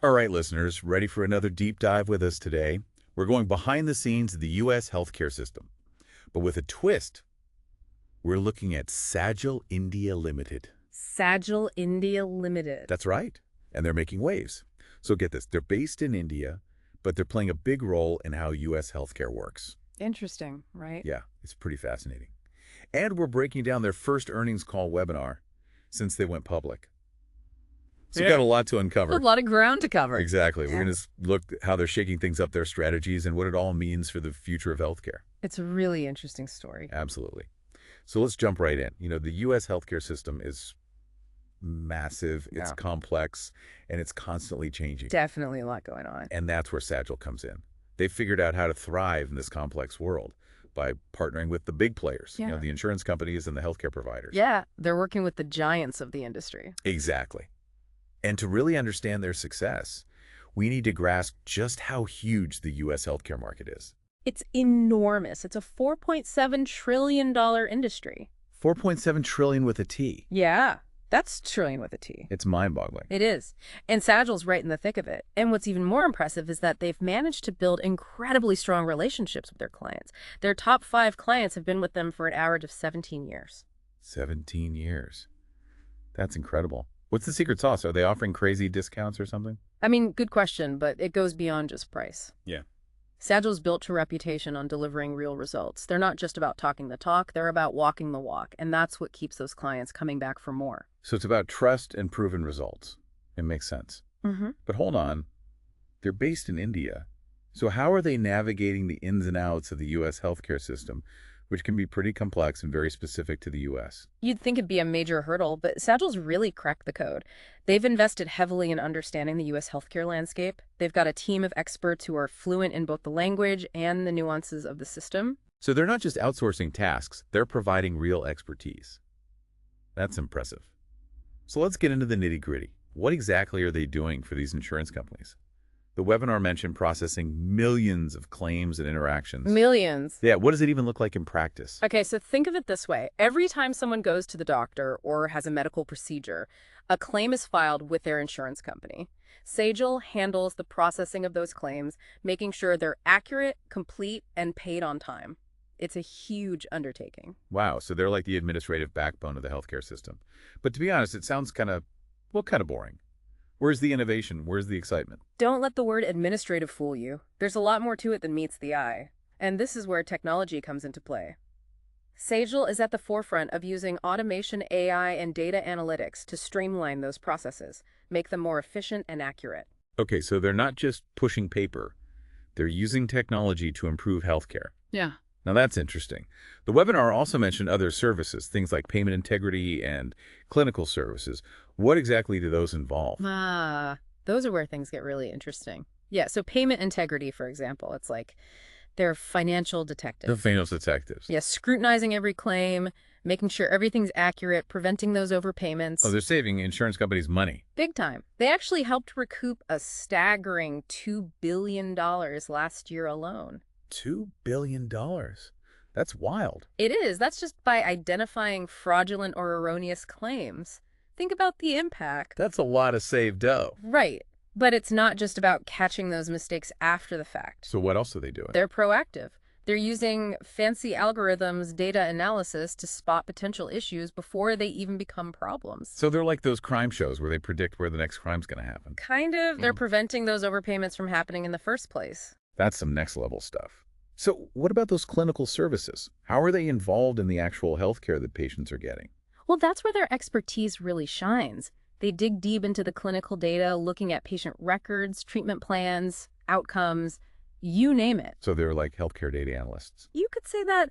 All right, listeners, ready for another deep dive with us today? We're going behind the scenes of the U.S. healthcare system. But with a twist, we're looking at Sagil India Limited. Sagil India Limited. That's right. And they're making waves. So get this, they're based in India, but they're playing a big role in how U.S. healthcare works. Interesting, right? Yeah, it's pretty fascinating. And we're breaking down their first earnings call webinar since they went public. So we've got a lot to uncover. A lot of ground to cover. Exactly. Yeah. We're going to look at how they're shaking things up, their strategies, and what it all means for the future of healthcare. It's a really interesting story. Absolutely. So let's jump right in. You know, the U.S. healthcare system is massive, it's complex, and it's constantly changing. Definitely a lot going on. And that's where Sagil comes in. They've figured out how to thrive in this complex world by partnering with the big players, Yeah. the insurance companies and the healthcare providers. Yeah, they're working with the giants of the industry. Exactly. And to really understand their success, we need to grasp just how huge the U.S. healthcare market is. It's enormous. It's a $4.7 trillion industry. 4.7 trillion with a T. Yeah, that's trillion with a T. It's mind-boggling. It is. And Sagil's right in the thick of it. And what's even more impressive is that they've managed to build incredibly strong relationships with their clients. Their top 5 clients have been with them for an average of 17 years. 17 years. That's incredible. What's the secret sauce? Are they offering crazy discounts or something? I mean, good question, but it goes beyond just price. Yeah. Sagil's built a reputation on delivering real results. They're not just about talking the talk, they're about walking the walk, and that's what keeps those clients coming back for more. So it's about trust and proven results. It makes sense. Mm-hmm. But hold on. They're based in India. So how are they navigating the ins and outs of the U.S. healthcare system, which can be pretty complex and very specific to the U.S.? You'd think it'd be a major hurdle, but Sagil's really cracked the code. They've invested heavily in understanding the U.S. healthcare landscape. They've got a team of experts who are fluent in both the language and the nuances of the system. So they're not just outsourcing tasks, they're providing real expertise. That's impressive. So let's get into the nitty-gritty. What exactly are they doing for these insurance companies? The webinar mentioned processing millions of claims and interactions. Millions. Yeah, what does it even look like in practice? Okay, so think of it this way. Every time someone goes to the doctor or has a medical procedure, a claim is filed with their insurance company. Sagil handles the processing of those claims, making sure they're accurate, complete, and paid on time. It's a huge undertaking. Wow, so they're like the administrative backbone of the healthcare system. But to be honest, it sounds kind of boring. Where's the innovation? Where's the excitement? Don't let the word administrative fool you. There's a lot more to it than meets the eye. And this is where technology comes into play. Sagil is at the forefront of using automation, AI, and data analytics to streamline those processes, make them more efficient and accurate. Okay, so they're not just pushing paper. They're using technology to improve healthcare. Yeah. Now that's interesting. The webinar also mentioned other services, things like payment integrity and clinical services. What exactly do those involve? Those are where things get really interesting. Yeah, so payment integrity, for example, it's like they're financial detectives. The financial detectives. Yeah, scrutinizing every claim, making sure everything's accurate, preventing those overpayments. Oh, they're saving insurance companies money. Big time. They actually helped recoup a staggering $2 billion last year alone. $2 billion. That's wild. It is. That's just by identifying fraudulent or erroneous claims. Think about the impact. That's a lot of saved dough. Right. But it's not just about catching those mistakes after the fact. So what else are they doing? They're proactive. They're using fancy algorithms, data analysis to spot potential issues before they even become problems. So they're like those crime shows where they predict where the next crime's going to happen. Kind of. They're preventing those overpayments from happening in the first place. That's some next level stuff. So what about those clinical services? How are they involved in the actual healthcare that patients are getting? Well, that's where their expertise really shines. They dig deep into the clinical data, looking at patient records, treatment plans, outcomes, you name it. So they're like healthcare data analysts. You could say that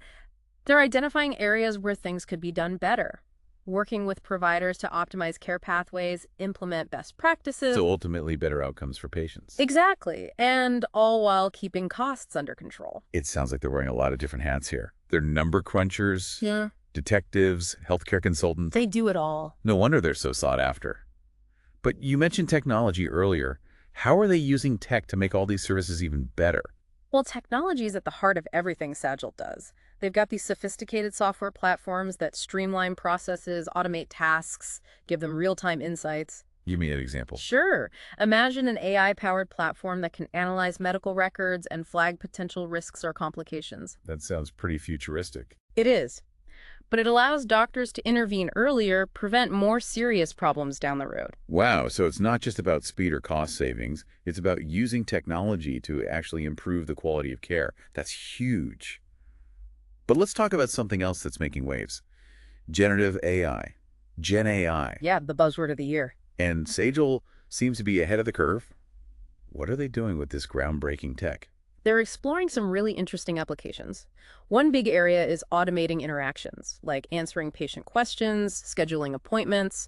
they're identifying areas where things could be done better, working with providers to optimize care pathways, implement best practices. So ultimately better outcomes for patients. Exactly. And all while keeping costs under control. It sounds like they're wearing a lot of different hats here. They're number crunchers, Yeah. detectives, healthcare consultants. They do it all. No wonder they're so sought after. But you mentioned technology earlier. How are they using tech to make all these services even better? Well, technology is at the heart of everything Sagil does. They've got these sophisticated software platforms that streamline processes, automate tasks, give them real-time insights. Give me an example. Sure. Imagine an AI-powered platform that can analyze medical records and flag potential risks or complications. That sounds pretty futuristic. It is. But it allows doctors to intervene earlier, prevent more serious problems down the road. Wow, so it's not just about speed or cost savings, it's about using technology to actually improve the quality of care. That's huge. But let's talk about something else that's making waves. Generative AI. Gen AI. Yeah, the buzzword of the year. And Sagil seems to be ahead of the curve. What are they doing with this groundbreaking tech? They're exploring some really interesting applications. One big area is automating interactions, like answering patient questions, scheduling appointments,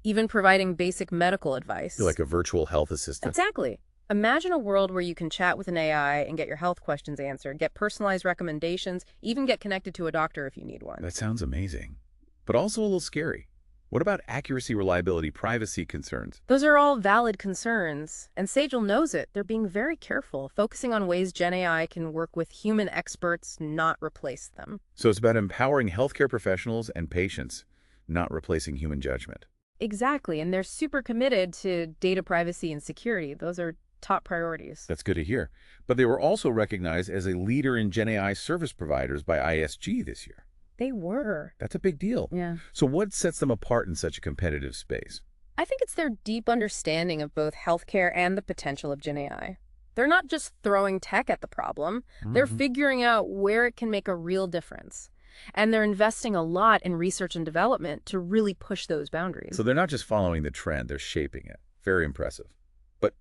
even providing basic medical advice. Like a virtual health assistant. Exactly. Imagine a world where you can chat with an AI and get your health questions answered, get personalized recommendations, even get connected to a doctor if you need one. That sounds amazing, but also a little scary. What about accuracy, reliability, privacy concerns? Those are all valid concerns, and Sagil knows it. They're being very careful, focusing on ways Gen AI can work with human experts, not replace them. So it's about empowering healthcare professionals and patients, not replacing human judgment. Exactly, and they're super committed to data privacy and security. Those are top priorities. That's good to hear. But they were also recognized as a leader in Gen AI service providers by ISG this year. They were. That's a big deal. Yeah. So what sets them apart in such a competitive space? I think it's their deep understanding of both healthcare and the potential of Gen AI. They're not just throwing tech at the problem. They're figuring out where it can make a real difference. And they're investing a lot in research and development to really push those boundaries. So they're not just following the trend, they're shaping it. Very impressive. But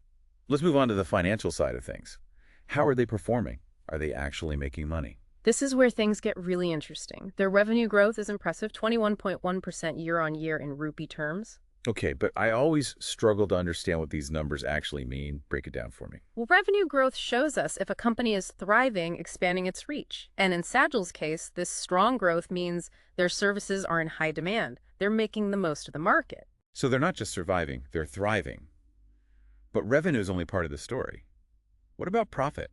let's move on to the financial side of things. How are they performing? Are they actually making money? This is where things get really interesting. Their revenue growth is impressive, 21.1% year-on-year in rupee terms. Okay, but I always struggle to understand what these numbers actually mean. Break it down for me. Well, revenue growth shows us if a company is thriving, expanding its reach. And in Sagil's case, this strong growth means their services are in high demand. They're making the most of the market. So they're not just surviving, they're thriving. But revenue is only part of the story. What about profit?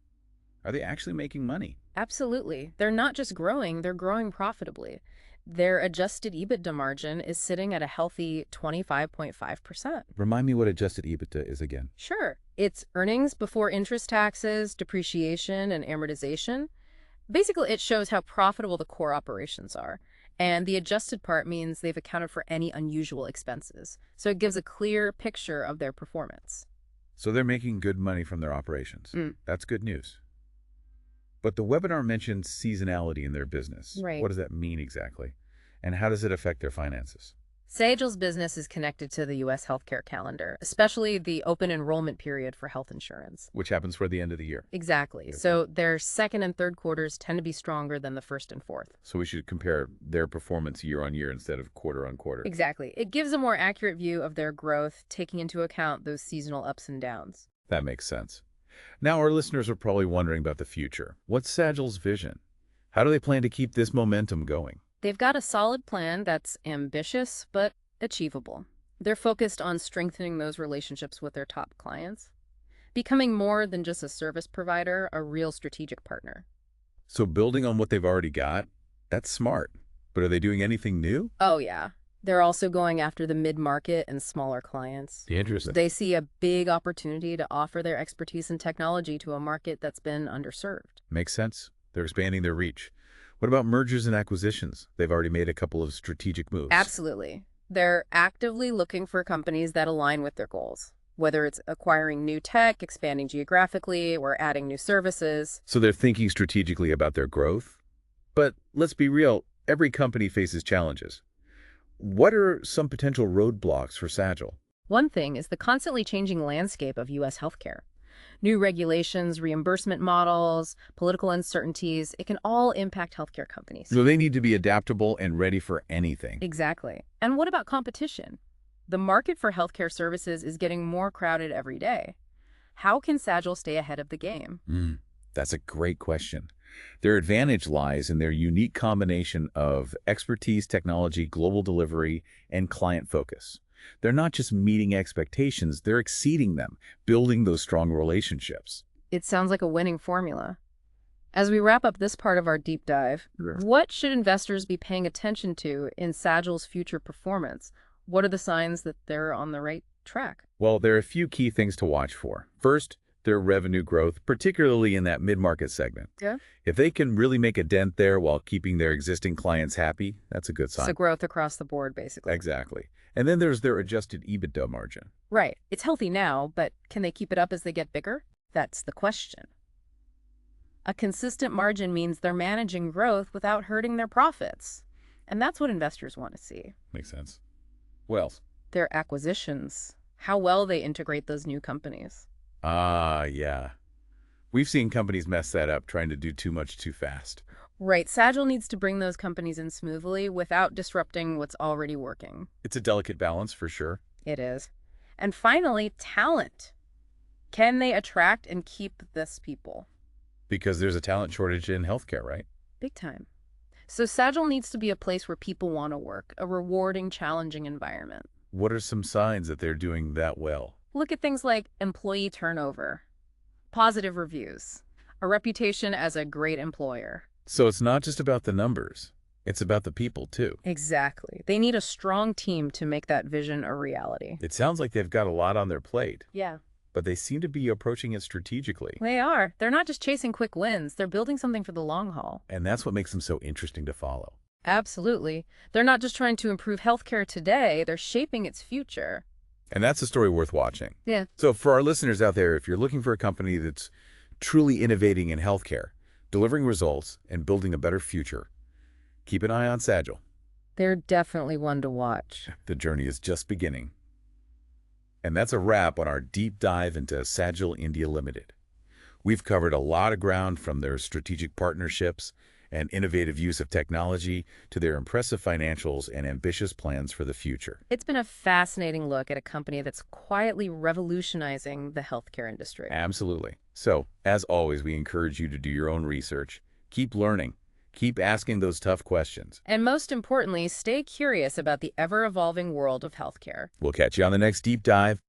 Are they actually making money? Absolutely. They're not just growing, they're growing profitably. Their adjusted EBITDA margin is sitting at a healthy 25.5%. Remind me what adjusted EBITDA is again. Sure. It's earnings before interest, taxes, depreciation, and amortization. Basically, it shows how profitable the core operations are. And the adjusted part means they've accounted for any unusual expenses. So it gives a clear picture of their performance. So they're making good money from their operations. That's good news. But the webinar mentioned seasonality in their business. Right. What does that mean exactly? And how does it affect their finances? Sagil's business is connected to the U.S. healthcare calendar, especially the open enrollment period for health insurance. Which happens for the end of the year. Exactly. Okay. So their second and third quarters tend to be stronger than the first and fourth. So we should compare their performance year on year instead of quarter on quarter. Exactly. It gives a more accurate view of their growth, taking into account those seasonal ups and downs. That makes sense. Now our listeners are probably wondering about the future. What's Sagil's vision? How do they plan to keep this momentum going? They've got a solid plan that's ambitious but achievable. They're focused on strengthening those relationships with their top clients, becoming more than just a service provider, a real strategic partner. So building on what they've already got, that's smart. But are they doing anything new? Oh, yeah. They're also going after the mid-market and smaller clients. Interesting. They see a big opportunity to offer their expertise and technology to a market that's been underserved. Makes sense. They're expanding their reach. What about mergers and acquisitions? They've already made a couple of strategic moves. Absolutely. They're actively looking for companies that align with their goals, whether it's acquiring new tech, expanding geographically, or adding new services. So they're thinking strategically about their growth. But let's be real, every company faces challenges. What are some potential roadblocks for Sagil? One thing is the constantly changing landscape of U.S. healthcare. New regulations, reimbursement models, political uncertainties, it can all impact healthcare companies. So they need to be adaptable and ready for anything. Exactly. And what about competition? The market for healthcare services is getting more crowded every day. How can Sagil stay ahead of the game? That's a great question. Their advantage lies in their unique combination of expertise, technology, global delivery, and client focus. They're not just meeting expectations, they're exceeding them, building those strong relationships. It sounds like a winning formula. As we wrap up this part of our deep dive, what should investors be paying attention to in Sagil's future performance? What are the signs that they're on the right track? Well, there are a few key things to watch for. First, their revenue growth, particularly in that mid-market segment. Yeah. If they can really make a dent there while keeping their existing clients happy, that's a good So sign. growth across the board, basically. Exactly. And then there's their adjusted EBITDA margin. Right. It's healthy now, but can they keep it up as they get bigger? That's the question. A consistent margin means they're managing growth without hurting their profits. And that's what investors want to see. Makes sense. What else? Their acquisitions, how well they integrate those new companies. Yeah. We've seen companies mess that up trying to do too much too fast. Right. Sagil needs to bring those companies in smoothly without disrupting what's already working. It's a delicate balance for sure. It is. And finally, talent. Can they attract and keep this people? Because there's a talent shortage in healthcare, right? Big time. So Sagil needs to be a place where people want to work, a rewarding, challenging environment. What are some signs that they're doing that well? Look at things like employee turnover, positive reviews, a reputation as a great employer. So it's not just about the numbers. It's about the people, too. Exactly. They need a strong team to make that vision a reality. It sounds like they've got a lot on their plate, Yeah, but they seem to be approaching it strategically. they are. They're not just chasing quick wins. They're building something for the long haul. And that's what makes them so interesting to follow. Absolutely. They're not just trying to improve healthcare today. They're shaping its future. And that's a story worth watching. Yeah. So for our listeners out there, if you're looking for a company that's truly innovating in healthcare, delivering results, and building a better future, keep an eye on Sagil. They're definitely one to watch. The journey is just beginning. And that's a wrap on our deep dive into Sagil India Limited. We've covered a lot of ground, from their strategic partnerships and innovative use of technology to their impressive financials and ambitious plans for the future. It's been a fascinating look at a company that's quietly revolutionizing the healthcare industry. Absolutely. So, as always, we encourage you to do your own research, keep learning, keep asking those tough questions. And most importantly, stay curious about the ever-evolving world of healthcare. We'll catch you on the next deep dive.